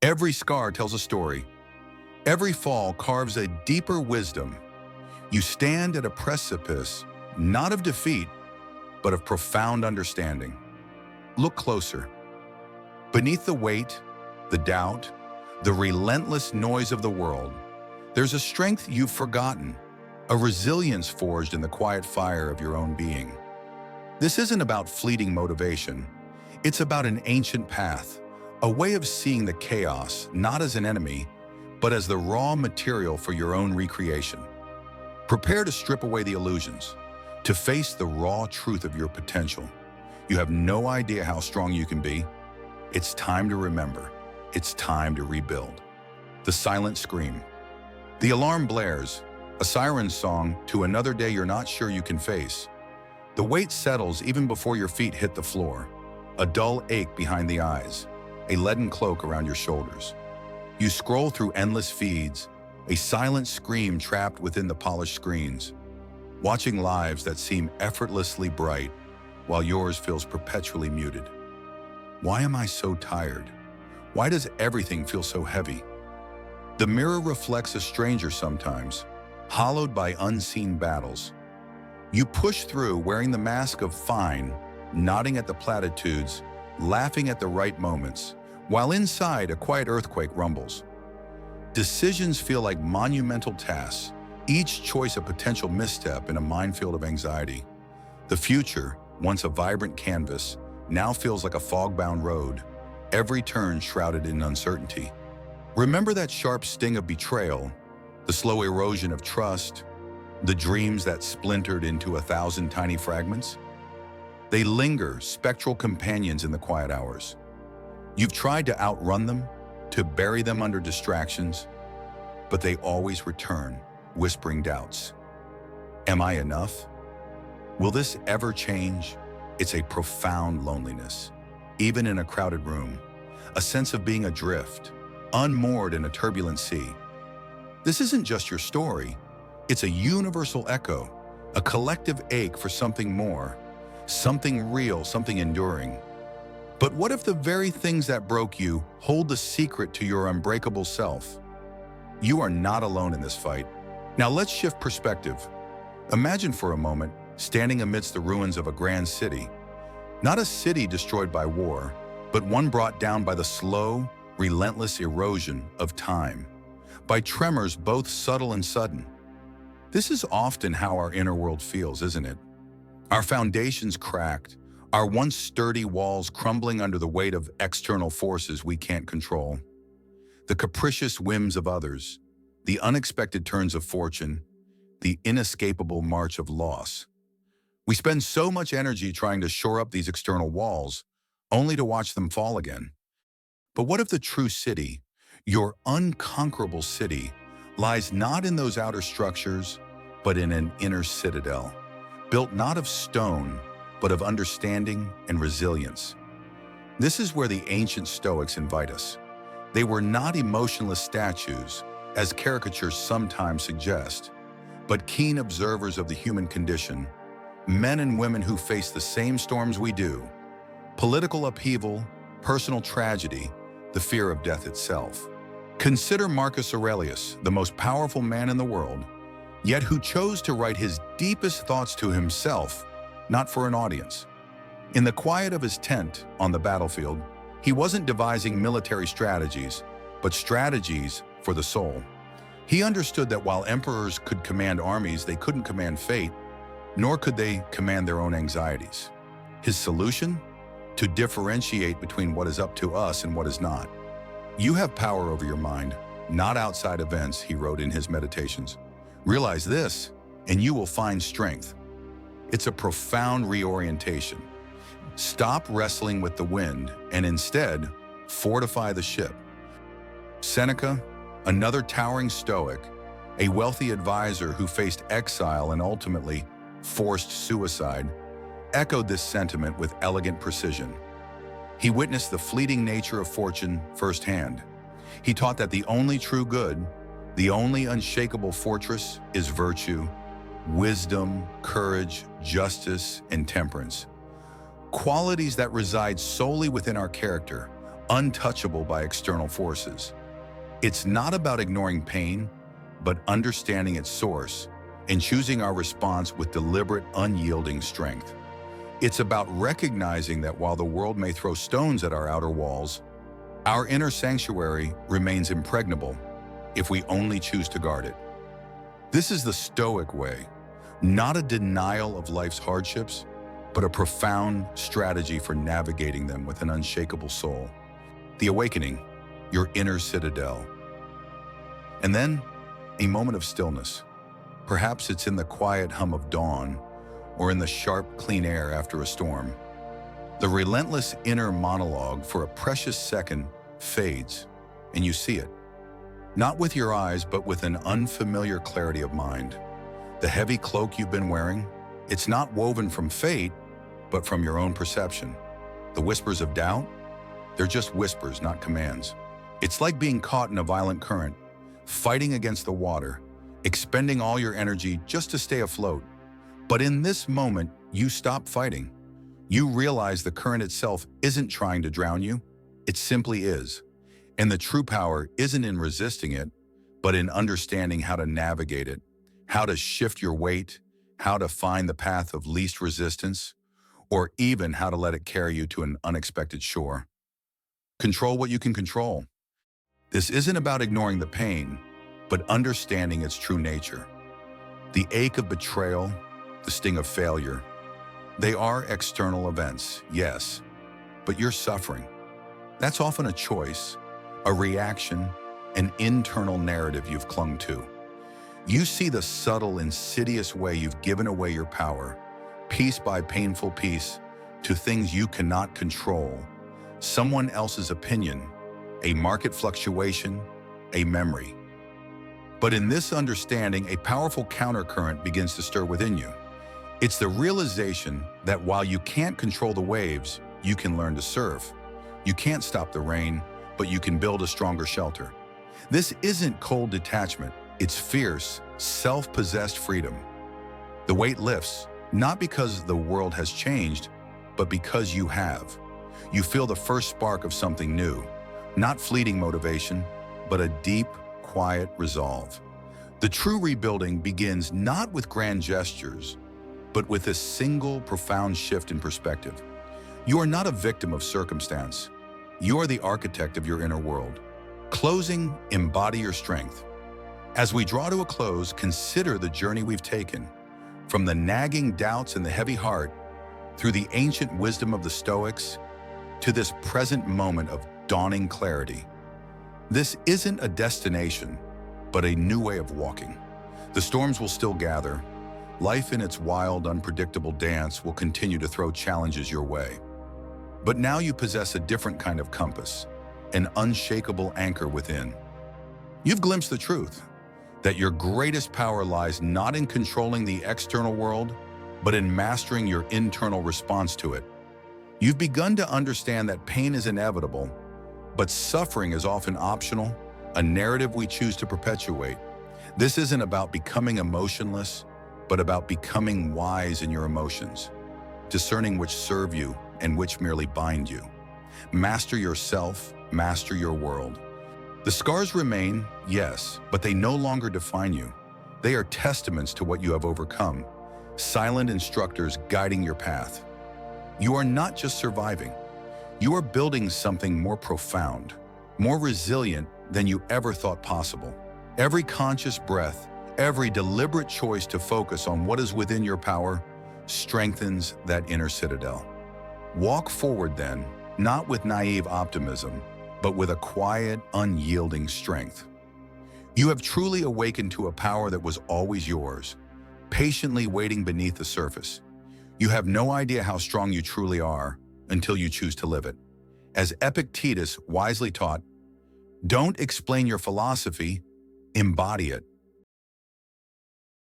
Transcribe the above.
Every scar tells a story. Every fall carves a deeper wisdom. You stand at a precipice, not of defeat, but of profound understanding. Look closer. Beneath the weight, the doubt, the relentless noise of the world, there's a strength you've forgotten, a resilience forged in the quiet fire of your own being. This isn't about fleeting motivation. It's about an ancient path, a way of seeing the chaos not as an enemy, but as the raw material for your own recreation. Prepare to strip away the illusions, to face the raw truth of your potential. You have no idea how strong you can be. It's time to remember. It's time to rebuild. The silent scream. The alarm blares, a siren song to another day you're not sure you can face. The weight settles even before your feet hit the floor. A dull ache behind the eyes, a leaden cloak around your shoulders. You scroll through endless feeds, a silent scream trapped within the polished screens, watching lives that seem effortlessly bright while yours feels perpetually muted. Why am I so tired? Why does everything feel so heavy? The mirror reflects a stranger sometimes, hollowed by unseen battles. You push through wearing the mask of fine, nodding at the platitudes, laughing at the right moments, while inside a quiet earthquake rumbles. Decisions feel like monumental tasks, each choice a potential misstep in a minefield of anxiety. The future, once a vibrant canvas, now feels like a fog-bound road, every turn shrouded in uncertainty. Remember that sharp sting of betrayal, the slow erosion of trust, the dreams that splintered into 1,000 tiny fragments? They linger, spectral companions in the quiet hours. You've tried to outrun them, to bury them under distractions, but they always return, whispering doubts. Am I enough? Will this ever change? It's a profound loneliness, even in a crowded room, a sense of being adrift, unmoored in a turbulent sea. This isn't just your story. It's a universal echo, a collective ache for something more, something real, something enduring. But what if the very things that broke you hold the secret to your unbreakable self? You are not alone in this fight. Now let's shift perspective. Imagine for a moment standing amidst the ruins of a grand city. Not a city destroyed by war, but one brought down by the slow, relentless erosion of time, by tremors both subtle and sudden. This is often how our inner world feels, isn't it? Our foundations cracked, our once sturdy walls crumbling under the weight of external forces we can't control. The capricious whims of others, the unexpected turns of fortune, the inescapable march of loss. We spend so much energy trying to shore up these external walls, only to watch them fall again. But what if the true city, your unconquerable city, lies not in those outer structures, but in an inner citadel, built not of stone, but of understanding and resilience? This is where the ancient Stoics invite us. They were not emotionless statues, as caricatures sometimes suggest, but keen observers of the human condition, men and women who face the same storms we do: political upheaval, personal tragedy, the fear of death itself. Consider Marcus Aurelius, the most powerful man in the world, yet who chose to write his deepest thoughts to himself, not for an audience. In the quiet of his tent on the battlefield, he wasn't devising military strategies, but strategies for the soul. He understood that while emperors could command armies, they couldn't command fate, nor could they command their own anxieties. His solution? To differentiate between what is up to us and what is not. You have power over your mind, not outside events, he wrote in his meditations. Realize this, and you will find strength. It's a profound reorientation. Stop wrestling with the wind and instead fortify the ship. Seneca, another towering Stoic, a wealthy advisor who faced exile and ultimately forced suicide, echoed this sentiment with elegant precision. He witnessed the fleeting nature of fortune firsthand. He taught that the only true good, the only unshakable fortress, is virtue, wisdom, courage, justice, and temperance. Qualities that reside solely within our character, untouchable by external forces. It's not about ignoring pain, but understanding its source and choosing our response with deliberate, unyielding strength. It's about recognizing that while the world may throw stones at our outer walls, our inner sanctuary remains impregnable if we only choose to guard it. This is the Stoic way, not a denial of life's hardships, but a profound strategy for navigating them with an unshakable soul. The awakening, your inner citadel. And then, a moment of stillness. Perhaps it's in the quiet hum of dawn, or in the sharp, clean air after a storm. The relentless inner monologue for a precious second fades, and you see it. Not with your eyes, but with an unfamiliar clarity of mind. The heavy cloak you've been wearing, it's not woven from fate, but from your own perception. The whispers of doubt, they're just whispers, not commands. It's like being caught in a violent current, fighting against the water, expending all your energy just to stay afloat. But in this moment, you stop fighting. You realize the current itself isn't trying to drown you, it simply is. And the true power isn't in resisting it, but in understanding how to navigate it, how to shift your weight, how to find the path of least resistance, or even how to let it carry you to an unexpected shore. Control what you can control. This isn't about ignoring the pain, but understanding its true nature. The ache of betrayal, the sting of failure, they are external events, yes, but you're suffering. That's often a choice, a reaction, an internal narrative you've clung to. You see the subtle, insidious way you've given away your power, piece by painful piece, to things you cannot control, someone else's opinion, a market fluctuation, a memory. But in this understanding, a powerful countercurrent begins to stir within you. It's the realization that while you can't control the waves, you can learn to surf. You can't stop the rain, but you can build a stronger shelter. This isn't cold detachment, it's fierce, self-possessed freedom. The weight lifts, not because the world has changed, but because you have. You feel the first spark of something new, not fleeting motivation, but a deep, quiet resolve. The true rebuilding begins not with grand gestures, but with a single profound shift in perspective. You are not a victim of circumstance. You are the architect of your inner world. Closing, embody your strength. As we draw to a close, consider the journey we've taken, from the nagging doubts and the heavy heart, through the ancient wisdom of the Stoics, to this present moment of dawning clarity. This isn't a destination, but a new way of walking. The storms will still gather. Life in its wild, unpredictable dance will continue to throw challenges your way. But now you possess a different kind of compass, an unshakable anchor within. You've glimpsed the truth, that your greatest power lies not in controlling the external world, but in mastering your internal response to it. You've begun to understand that pain is inevitable, but suffering is often optional, a narrative we choose to perpetuate. This isn't about becoming emotionless, but about becoming wise in your emotions, discerning which serve you and which merely bind you. Master yourself, master your world. The scars remain, yes, but they no longer define you. They are testaments to what you have overcome, silent instructors guiding your path. You are not just surviving. You are building something more profound, more resilient than you ever thought possible. Every conscious breath, every deliberate choice to focus on what is within your power strengthens that inner citadel. Walk forward then, not with naive optimism, but with a quiet, unyielding strength. You have truly awakened to a power that was always yours, patiently waiting beneath the surface. You have no idea how strong you truly are until you choose to live it. As Epictetus wisely taught, don't explain your philosophy, embody it.